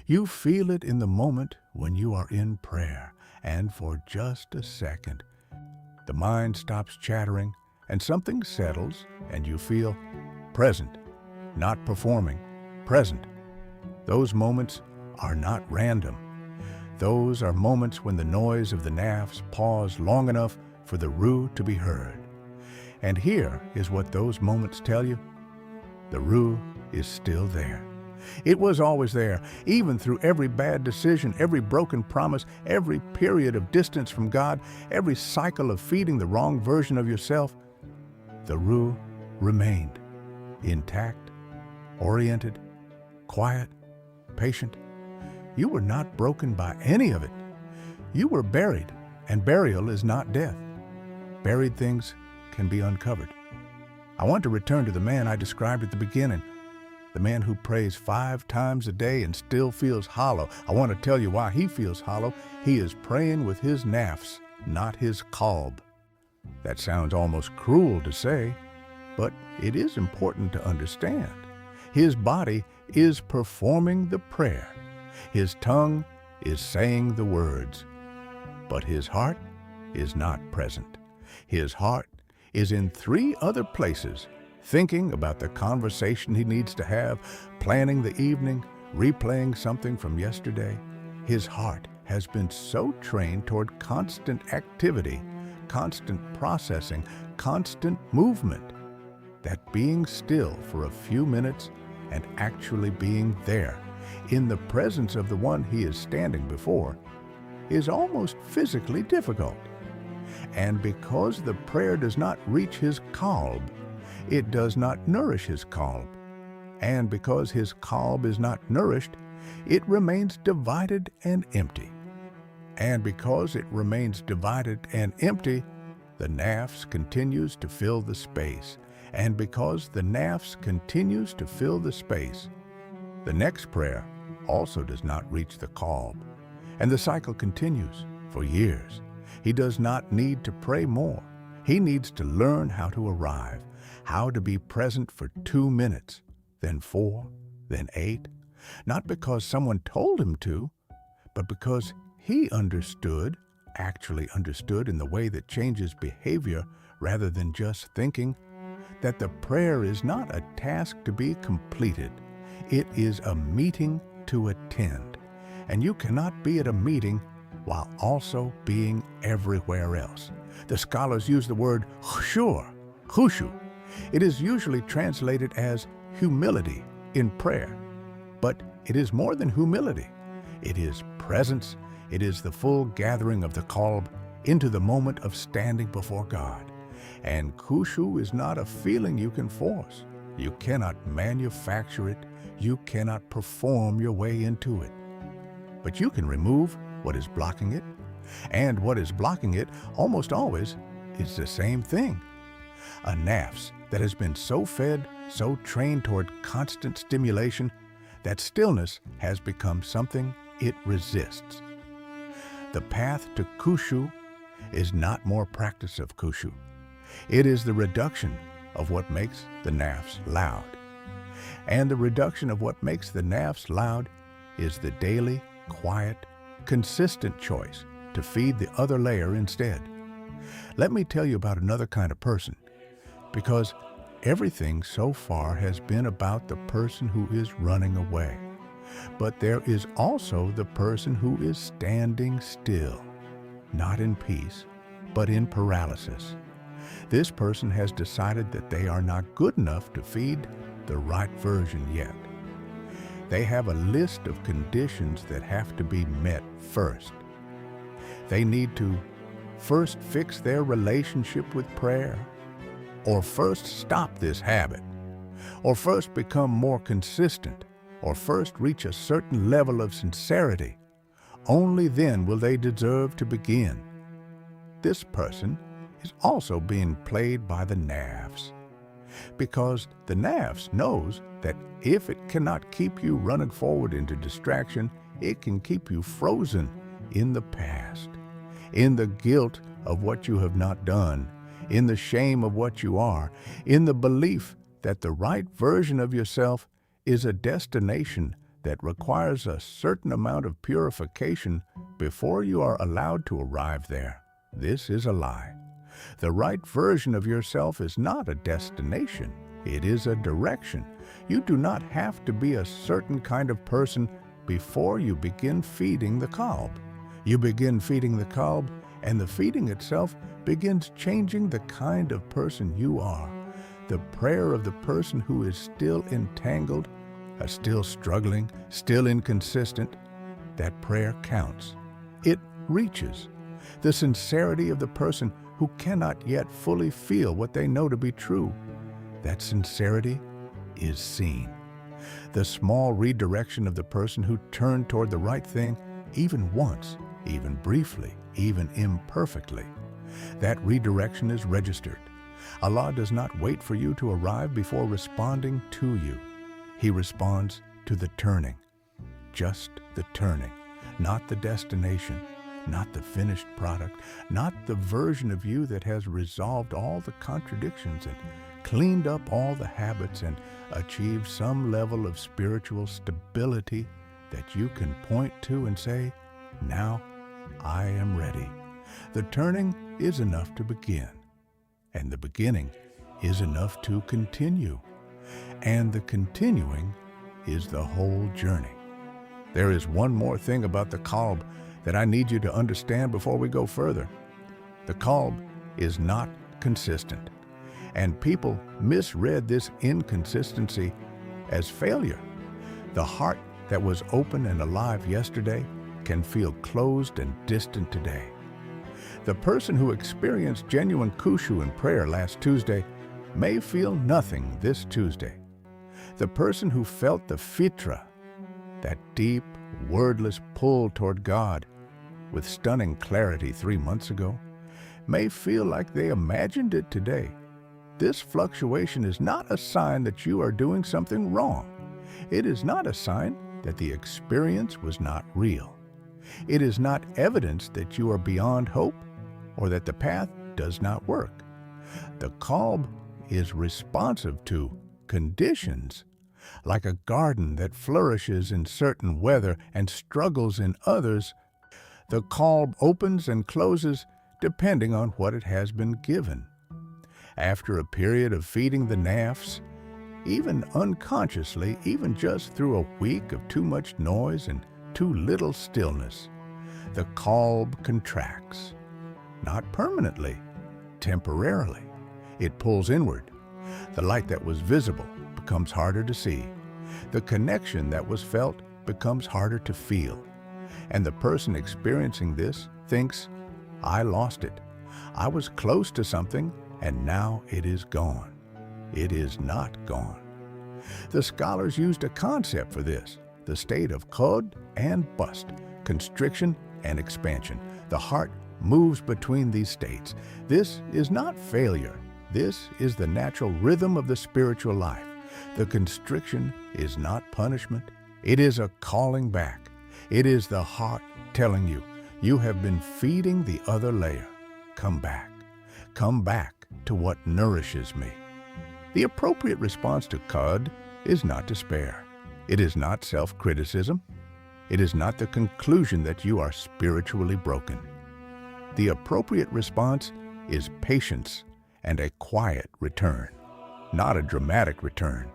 Speaker 1: You feel it in the moment when you are in prayer, and for just a second, the mind stops chattering and something settles and you feel present, not performing, present. Those moments are not random. Those are moments when the noise of the Nafs pause long enough for the Ruh to be heard. And here is what those moments tell you. The Ruh is still there. It was always there, even through every bad decision, every broken promise, every period of distance from God, every cycle of feeding the wrong version of yourself. The Ruh remained intact, oriented, quiet, patient. You were not broken by any of it. You were buried, and burial is not death. Buried things can be uncovered. I want to return to the man I described at the beginning, the man who prays 5 times a day and still feels hollow. I want to tell you why he feels hollow. He is praying with his Nafs, not his Qalb. That sounds almost cruel to say, but it is important to understand. His body is performing the prayer. His tongue is saying the words, but his heart is not present. His heart is in 3 other places, thinking about the conversation he needs to have, planning the evening, replaying something from yesterday. His heart has been so trained toward constant activity, constant processing, constant movement, that being still for a few minutes and actually being there, in the presence of the one he is standing before, is almost physically difficult. And because the prayer does not reach his Qalb, it does not nourish his Qalb. And because his Qalb is not nourished, it remains divided and empty. And because it remains divided and empty, the Nafs continues to fill the space, And because the Nafs continues to fill the space, the next prayer also does not reach the Qalb, and the cycle continues for years. He does not need to pray more. He needs to learn how to arrive, how to be present for 2 minutes, then 4, then 8, not because someone told him to, but because he actually understood in the way that changes behavior rather than just thinking, that the prayer is not a task to be completed. It is a meeting to attend, and you cannot be at a meeting while also being everywhere else. The scholars use the word khushu. It is usually translated as humility in prayer, but it is more than humility. It is presence. It is the full gathering of the Qalb into the moment of standing before God. And khushu is not a feeling you can force. You cannot manufacture it. You cannot perform your way into it. But you can remove what is blocking it. And what is blocking it almost always is the same thing. A nafs that has been so fed, so trained toward constant stimulation, that stillness has become something it resists. The path to khushu is not more practice of khushu. It is the reduction of what makes the nafs loud. And the reduction of what makes the nafs loud is the daily, quiet, consistent choice to feed the other layer instead. Let me tell you about another kind of person, because everything so far has been about the person who is running away. But there is also the person who is standing still, not in peace, but in paralysis. This person has decided that they are not good enough to feed the right version yet. They have a list of conditions that have to be met first. They need to first fix their relationship with prayer, or first stop this habit, or first become more consistent, or first reach a certain level of sincerity. Only then will they deserve to begin. This person is also being played by the nafs, because the nafs knows that if it cannot keep you running forward into distraction, it can keep you frozen in the past, in the guilt of what you have not done, in the shame of what you are, in the belief that the right version of yourself is a destination that requires a certain amount of purification before you are allowed to arrive there. This is a lie. The right version of yourself is not a destination. It is a direction. You do not have to be a certain kind of person before you begin feeding the Qalb. You begin feeding the Qalb, and the feeding itself begins changing the kind of person you are. The prayer of the person who is still entangled, still struggling, still inconsistent, that prayer counts. It reaches. The sincerity of the person who cannot yet fully feel what they know to be true, that sincerity is seen. The small redirection of the person who turned toward the right thing, even once, even briefly, even imperfectly, that redirection is registered. Allah does not wait for you to arrive before responding to you. He responds to the turning, just the turning, not the destination, not the finished product, not the version of you that has resolved all the contradictions and cleaned up all the habits and achieved some level of spiritual stability that you can point to and say, now I am ready. The turning is enough to begin, and the beginning is enough to continue, and the continuing is the whole journey. There is one more thing about the Qalb that I need you to understand before we go further. The Qalb is not consistent, and people misread this inconsistency as failure. The heart that was open and alive yesterday can feel closed and distant today. The person who experienced genuine khushu in prayer last Tuesday may feel nothing this Tuesday. The person who felt the fitra, that deep, wordless pull toward God, with stunning clarity 3 months ago, may feel like they imagined it today. This fluctuation is not a sign that you are doing something wrong. It is not a sign that the experience was not real. It is not evidence that you are beyond hope or that the path does not work. The Qalb is responsive to conditions, like a garden that flourishes in certain weather and struggles in others. The Qalb opens and closes depending on what it has been given. After a period of feeding the Nafs, even unconsciously, even just through a week of too much noise and too little stillness, the Qalb contracts. Not permanently, temporarily. It pulls inward. The light that was visible becomes harder to see. The connection that was felt becomes harder to feel. And the person experiencing this thinks, I lost it. I was close to something, and now it is gone. It is not gone. The scholars used a concept for this, the state of Qalb and bust, constriction and expansion. The heart moves between these states. This is not failure. This is the natural rhythm of the spiritual life. The constriction is not punishment. It is a calling back. It is the heart telling you, you have been feeding the other layer. Come back. Come back to what nourishes me. The appropriate response to Qalb is not despair. It is not self-criticism. It is not the conclusion that you are spiritually broken. The appropriate response is patience and a quiet return, not a dramatic return,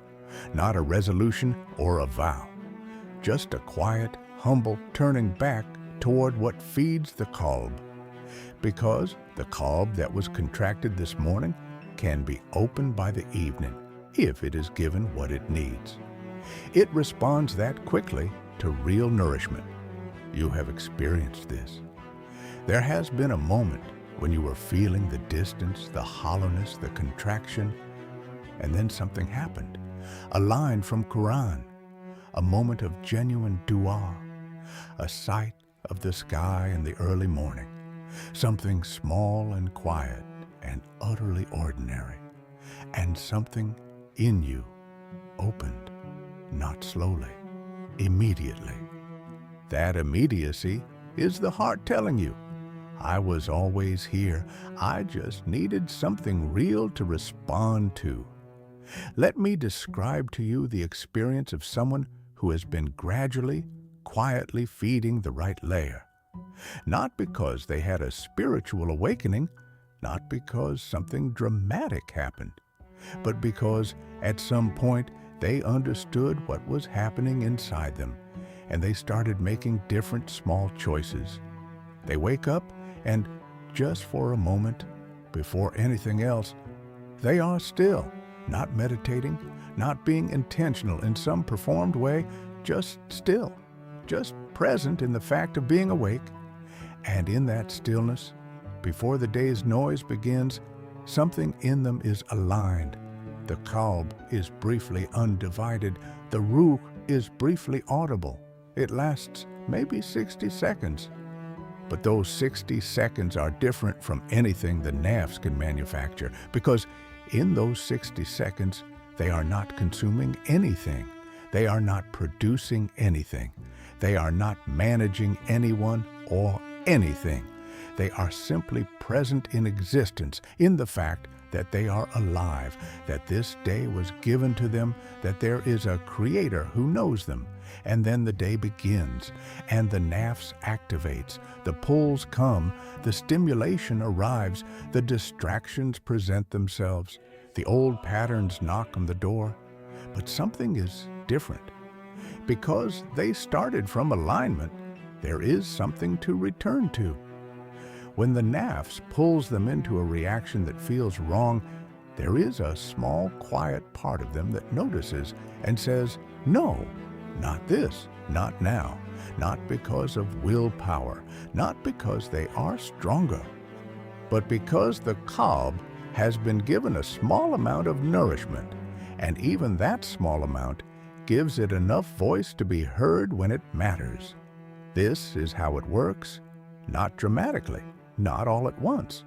Speaker 1: not a resolution or a vow, just a quiet, humble turning back toward what feeds the Qalb. Because the Qalb that was contracted this morning can be opened by the evening if it is given what it needs. It responds that quickly to real nourishment. You have experienced this. There has been a moment when you were feeling the distance, the hollowness, the contraction, and then something happened. A line from Quran, a moment of genuine dua, a sight of the sky in the early morning, something small and quiet and utterly ordinary, and something in you opened, not slowly, immediately. That immediacy is the heart telling you, I was always here. I just needed something real to respond to. Let me describe to you the experience of someone who has been gradually, quietly feeding the right layer. Not because they had a spiritual awakening, not because something dramatic happened, but because at some point they understood what was happening inside them, and they started making different small choices. They wake up, and just for a moment, before anything else, they are still, not meditating, not being intentional in some performed way, just still, just present in the fact of being awake. And in that stillness, before the day's noise begins, something in them is aligned. The Qalb is briefly undivided. The Ruh is briefly audible. It lasts maybe 60 seconds. But those 60 seconds are different from anything the Nafs can manufacture, because in those 60 seconds, they are not consuming anything. They are not producing anything. They are not managing anyone or anything. They are simply present in existence, in the fact that they are alive, that this day was given to them, that there is a Creator who knows them. And then the day begins, and the Nafs activates, the pulls come, the stimulation arrives, the distractions present themselves, the old patterns knock on the door. But something is different. Because they started from alignment, there is something to return to. When the Nafs pulls them into a reaction that feels wrong, there is a small, quiet part of them that notices and says, no, not this, not now, not because of willpower, not because they are stronger, but because the Qalb has been given a small amount of nourishment, and even that small amount gives it enough voice to be heard when it matters. This is how it works, not dramatically, not all at once.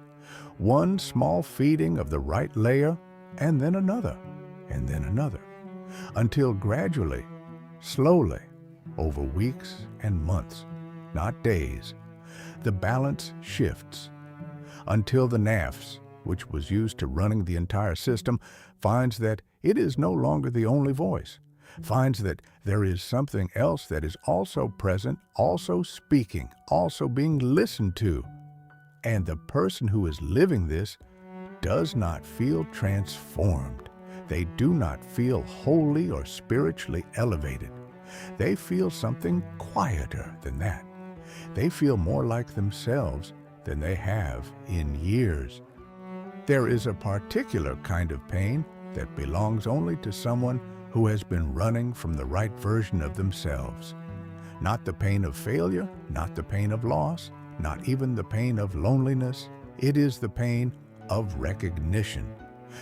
Speaker 1: One small feeding of the right layer, and then another, and then another, until gradually, slowly, over weeks and months, not days, the balance shifts until the Nafs, which was used to running the entire system, finds that it is no longer the only voice, finds that there is something else that is also present, also speaking, also being listened to. And the person who is living this does not feel transformed. They do not feel holy or spiritually elevated. They feel something quieter than that. They feel more like themselves than they have in years. There is a particular kind of pain that belongs only to someone who has been running from the right version of themselves. Not the pain of failure, not the pain of loss, not even the pain of loneliness. It is the pain of recognition.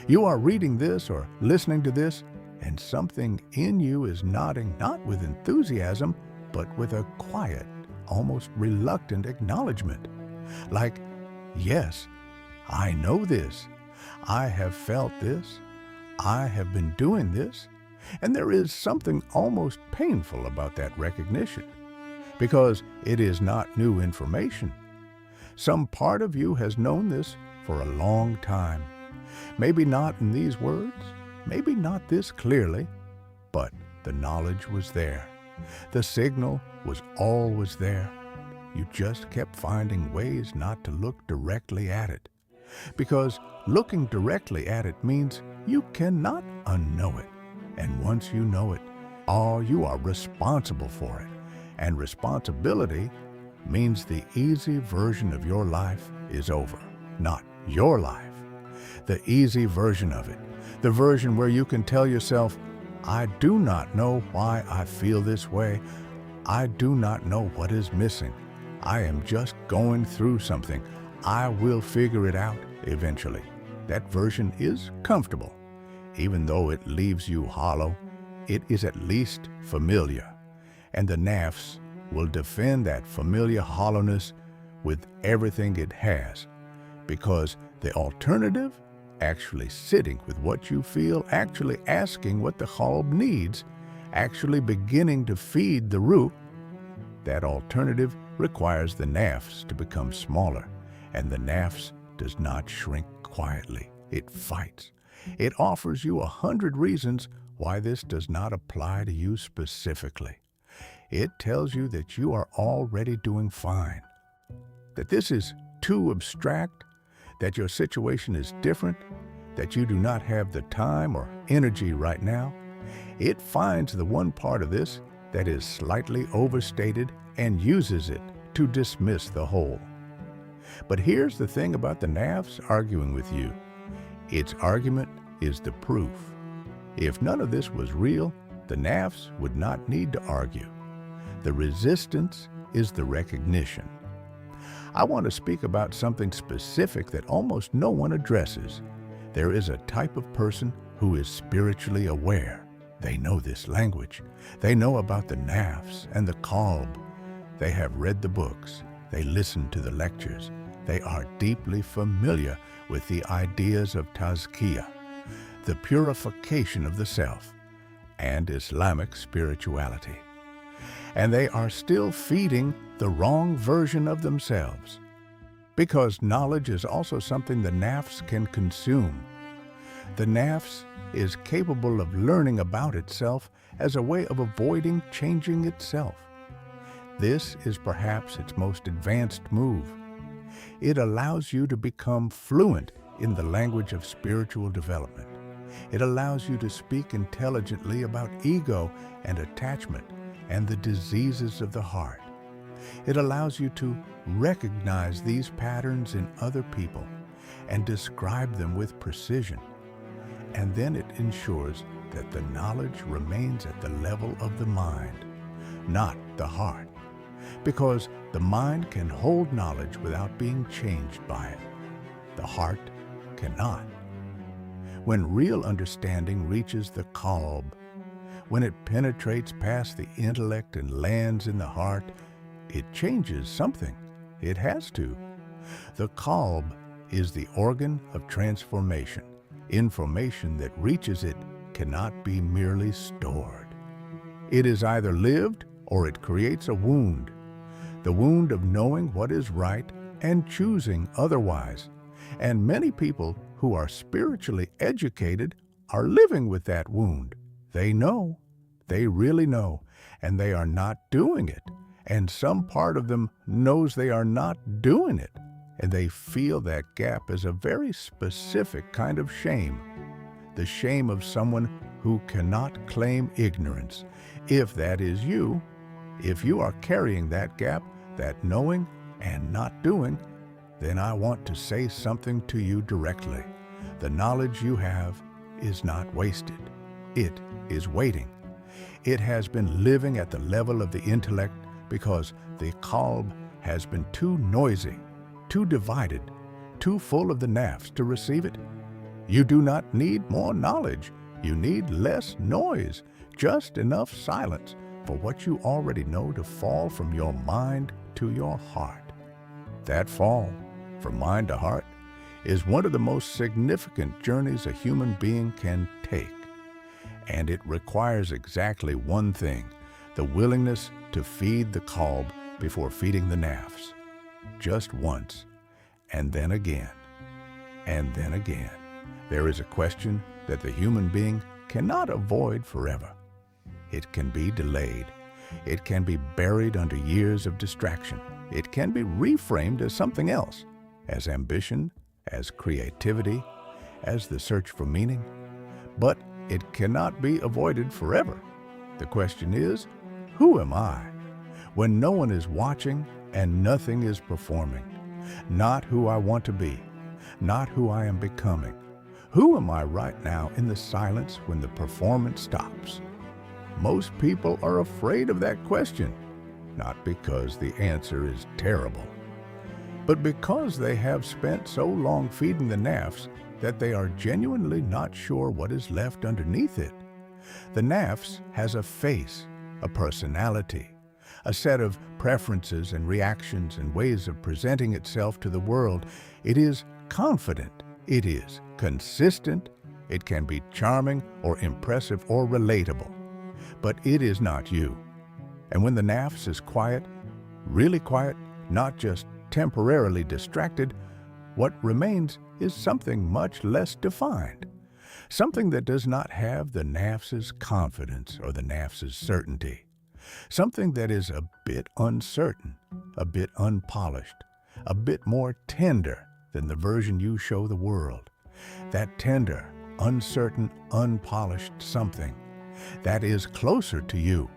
Speaker 1: You are reading this or listening to this, and something in you is nodding not with enthusiasm, but with a quiet, almost reluctant acknowledgement. Like, yes, I know this. I have felt this. I have been doing this. And there is something almost painful about that recognition, because it is not new information. Some part of you has known this for a long time. Maybe not in these words, maybe not this clearly, but the knowledge was there. The signal was always there. You just kept finding ways not to look directly at it, because looking directly at it means you cannot unknow it. And once you know it, you are responsible for it. And responsibility means the easy version of your life is over. Not your life. The easy version of it. The version where you can tell yourself, I do not know why I feel this way. I do not know what is missing. I am just going through something. I will figure it out eventually. That version is comfortable. Even though it leaves you hollow, it is at least familiar. And the Nafs will defend that familiar hollowness with everything it has, because the alternative, actually sitting with what you feel, actually asking what the Qalb needs, actually beginning to feed the root, that alternative requires the Nafs to become smaller, and the Nafs does not shrink quietly. It fights. It offers you 100 reasons why this does not apply to you specifically. It tells you that you are already doing fine, that this is too abstract, that your situation is different, that you do not have the time or energy right now. It finds the one part of this that is slightly overstated and uses it to dismiss the whole. But here's the thing about the Nafs arguing with you. Its argument is the proof. If none of this was real, the Nafs would not need to argue. The resistance is the recognition. I want to speak about something specific that almost no one addresses. There is a type of person who is spiritually aware. They know this language. They know about the Nafs and the Qalb. They have read the books. They listen to the lectures. They are deeply familiar with the ideas of tazkiyah, the purification of the self, and Islamic spirituality. And they are still feeding the wrong version of themselves, because knowledge is also something the Nafs can consume. The Nafs is capable of learning about itself as a way of avoiding changing itself. This is perhaps its most advanced move. It allows you to become fluent in the language of spiritual development. It allows you to speak intelligently about ego and attachment and the diseases of the heart. It allows you to recognize these patterns in other people and describe them with precision. And then it ensures that the knowledge remains at the level of the mind, not the heart, because the mind can hold knowledge without being changed by it. The heart cannot. When real understanding reaches the Qalb, when it penetrates past the intellect and lands in the heart, it changes something. It has to. The Qalb is the organ of transformation, Information that reaches it cannot be merely stored. It is either lived or it creates a wound. The wound of knowing what is right and choosing otherwise. And many people who are spiritually educated are living with that wound. They know, they really know, and they are not doing it. And some part of them knows they are not doing it. And they feel that gap as a very specific kind of shame. The shame of someone who cannot claim ignorance. If that is you, if you are carrying that gap, that knowing and not doing, then I want to say something to you directly. The knowledge you have is not wasted. It is waiting. It has been living at the level of the intellect because the Qalb has been too noisy, too divided, too full of the Nafs to receive it. You do not need more knowledge. You need less noise, just enough silence for what you already know to fall from your mind to your heart. That fall from mind to heart is one of the most significant journeys a human being can take. And it requires exactly one thing, the willingness to feed the Qalb before feeding the Nafs. Just once, and then again, and then again. There is a question that the human being cannot avoid forever. It can be delayed. It can be buried under years of distraction. It can be reframed as something else, as ambition, as creativity, as the search for meaning. But it cannot be avoided forever. The question is, who am I? When no one is watching and nothing is performing. Not who I want to be, not who I am becoming. Who am I right now in the silence when the performance stops? Most people are afraid of that question, not because the answer is terrible, but because they have spent so long feeding the Nafs that they are genuinely not sure what is left underneath it. The Nafs has a face, a personality, a set of preferences and reactions and ways of presenting itself to the world. It is confident. It is consistent. It can be charming or impressive or relatable. But it is not you. And when the Nafs is quiet, really quiet, not just temporarily distracted, what remains is something much less defined. Something that does not have the Nafs's confidence or the Nafs's certainty. Something that is a bit uncertain, a bit unpolished, a bit more tender than the version you show the world. That tender, uncertain, unpolished something that is closer to you.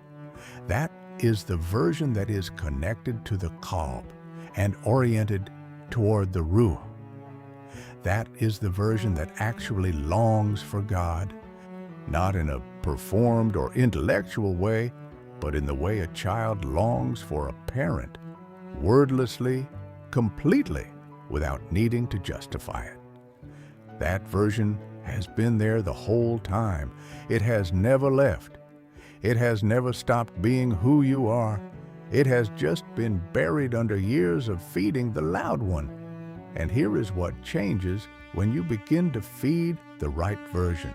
Speaker 1: That is the version that is connected to the Qalb and oriented toward the Ruh. That is the version that actually longs for God, not in a performed or intellectual way, but in the way a child longs for a parent, wordlessly, completely, without needing to justify it. That version has been there the whole time. It has never left. It has never stopped being who you are. It has just been buried under years of feeding the loud one. And here is what changes when you begin to feed the right version.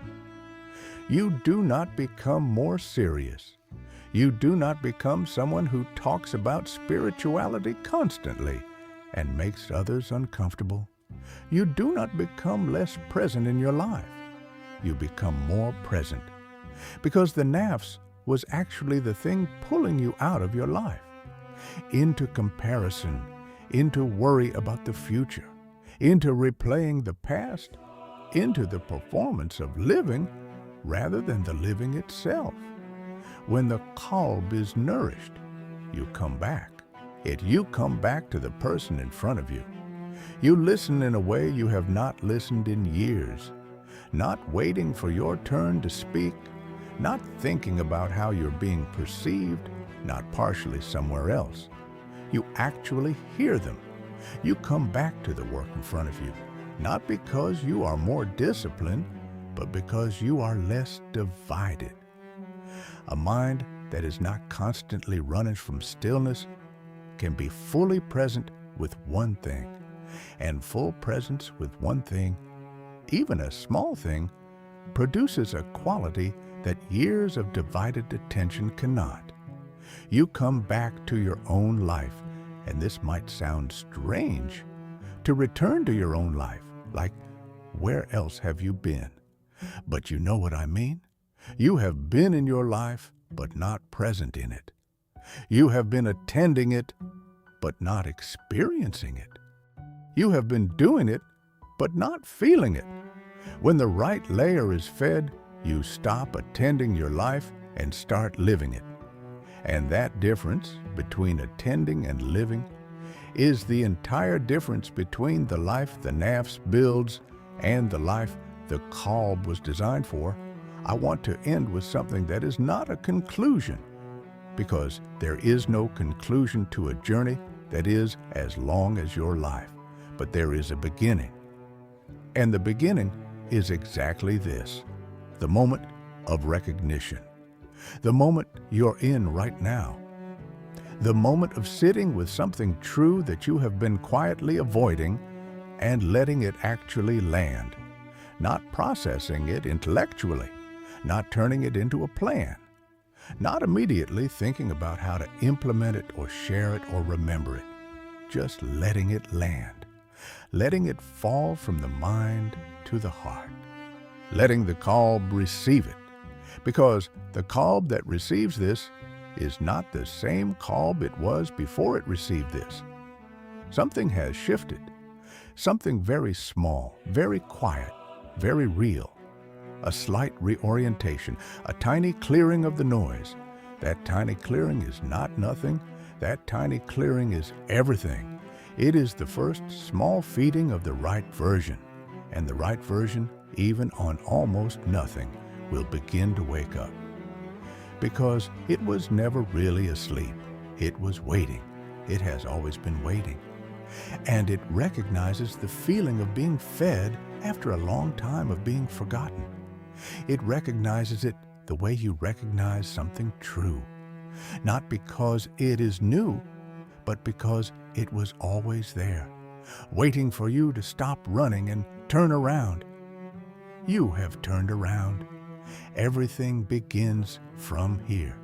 Speaker 1: You do not become more serious. You do not become someone who talks about spirituality constantly and makes others uncomfortable. You do not become less present in your life. You become more present, because the Nafs was actually the thing pulling you out of your life, into comparison, into worry about the future, into replaying the past, into the performance of living rather than the living itself. When the Qalb is nourished, you come back. You come back to the person in front of you. You listen in a way you have not listened in years, not waiting for your turn to speak, not thinking about how you're being perceived, not partially somewhere else. You actually hear them. You come back to the work in front of you, not because you are more disciplined, but because you are less divided. A mind that is not constantly running from stillness can be fully present with one thing, and full presence with one thing even a small thing, produces a quality that years of divided attention cannot. You come back to your own life, and this might sound strange, to return to your own life, like, where else have you been? But you know what I mean? You have been in your life, but not present in it. You have been attending it, but not experiencing it. You have been doing it, but not feeling it. When the right layer is fed, you stop attending your life and start living it. And that difference between attending and living is the entire difference between the life the Nafs builds and the life the Qalb was designed for. I want to end with something that is not a conclusion, because there is no conclusion to a journey that is as long as your life, but there is a beginning. And the beginning is exactly this: the moment of recognition, the moment you're in right now, the moment of sitting with something true that you have been quietly avoiding and letting it actually land, not processing it intellectually, not turning it into a plan, not immediately thinking about how to implement it or share it or remember it, just letting it land, letting it fall from the mind to the heart, letting the Qalb receive it, because the Qalb that receives this is not the same Qalb it was before it received this. Something has shifted, something very small, very quiet, very real, a slight reorientation, a tiny clearing of the noise. That tiny clearing is not nothing. That tiny clearing is everything. It is the first small feeding of the right version, and the right version, even on almost nothing, will begin to wake up. Because it was never really asleep. It was waiting. It has always been waiting. And it recognizes the feeling of being fed after a long time of being forgotten. It recognizes it the way you recognize something true, not because it is new, but because it was always there, waiting for you to stop running and turn around. You have turned around. Everything begins from here.